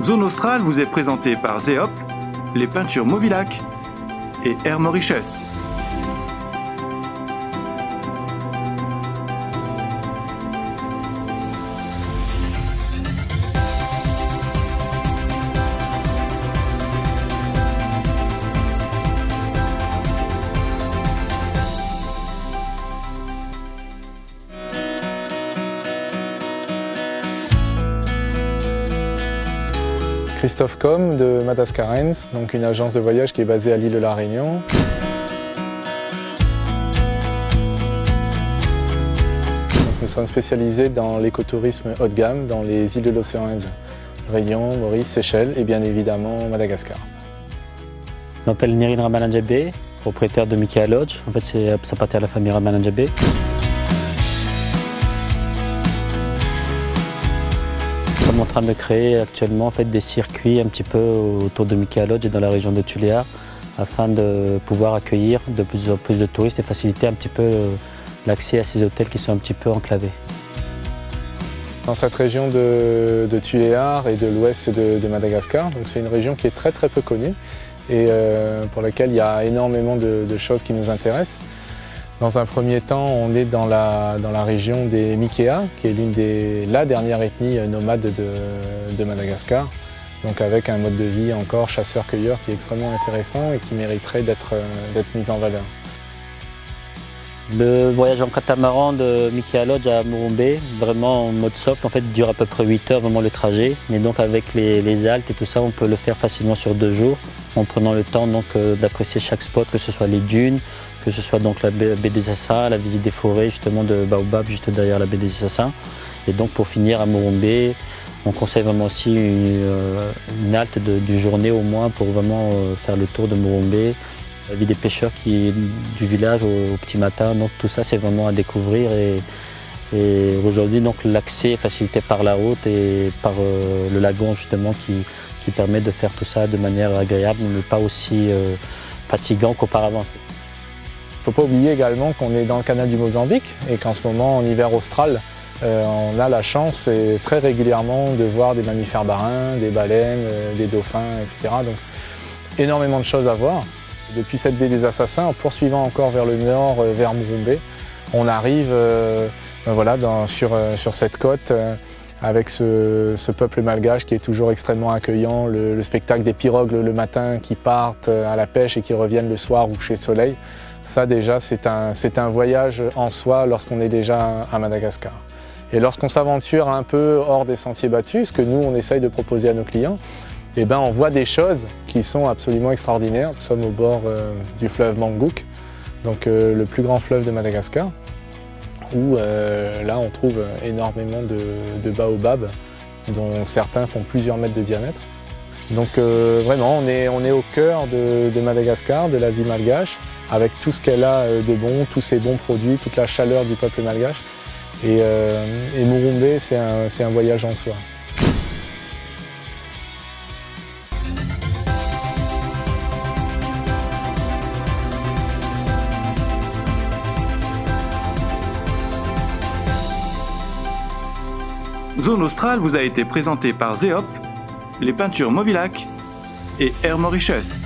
Zone Australe vous est présentée par Zeop, les peintures Movilac et Air Mauritius. Christophe Com de Madagascarens, donc une agence de voyage qui est basée à l'île de la Réunion. Donc nous sommes spécialisés dans l'écotourisme haut de gamme dans les îles de l'océan Indien, Réunion, Maurice, Seychelles et bien évidemment Madagascar. Je m'appelle Nirin Ramanadjabé, propriétaire de Mickea Lodge. En fait, ça appartient à la famille Ramanadjabé. Nous sommes en train de créer actuellement des circuits un petit peu autour de Mickea Lodge et dans la région de Tuléar afin de pouvoir accueillir de plus en plus de touristes et faciliter un petit peu l'accès à ces hôtels qui sont un petit peu enclavés. Dans cette région de Tuléar et de l'ouest de Madagascar, c'est une région qui est très peu connue et pour laquelle il y a énormément de choses qui nous intéressent. Dans un premier temps, on est dans la région des Mickea, qui est la dernière ethnie nomade de Madagascar, donc avec un mode de vie encore chasseur-cueilleur qui est extrêmement intéressant et qui mériterait d'être mis en valeur. Le voyage en catamaran de Mickea Lodge à Murumbe, vraiment en mode soft, dure à peu près 8 heures vraiment le trajet. Mais donc avec les haltes et tout ça, on peut le faire facilement sur 2 jours, en prenant le temps d'apprécier chaque spot, que ce soit les dunes, que ce soit donc la baie des Assas, la visite des forêts justement de Baobab juste derrière la baie des Assas. Et donc pour finir à Murumbe, on conseille vraiment aussi une halte d'une journée au moins pour vraiment faire le tour de Murumbe. La vie des pêcheurs du village au petit matin, donc tout ça c'est vraiment à découvrir et aujourd'hui donc l'accès est facilité par la route et par le lagon justement qui permet de faire tout ça de manière agréable mais pas aussi fatigant qu'auparavant. Il ne faut pas oublier également qu'on est dans le canal du Mozambique et qu'en ce moment en hiver austral, on a la chance très régulièrement de voir des mammifères marins, des baleines, des dauphins, etc. Donc énormément de choses à voir. Depuis cette baie des Assassins, en poursuivant encore vers le nord, vers Murumbe, on arrive sur cette côte avec ce peuple malgache qui est toujours extrêmement accueillant, le spectacle des pirogues le matin qui partent à la pêche et qui reviennent le soir ou coucher de soleil. Ça déjà c'est un voyage en soi lorsqu'on est déjà à Madagascar. Et lorsqu'on s'aventure un peu hors des sentiers battus, ce que nous on essaye de proposer à nos clients, on voit des choses qui sont absolument extraordinaires. Nous sommes au bord du fleuve Mangouk, donc le plus grand fleuve de Madagascar, où là on trouve énormément de baobabs, dont certains font plusieurs mètres de diamètre. Donc vraiment on est au cœur de Madagascar, de la vie malgache, avec tout ce qu'elle a de bon, tous ses bons produits, toute la chaleur du peuple malgache. Et Murumbe, c'est un voyage en soi. Zone Australe vous a été présentée par Zeop, les peintures Movilac et Air Mauritius.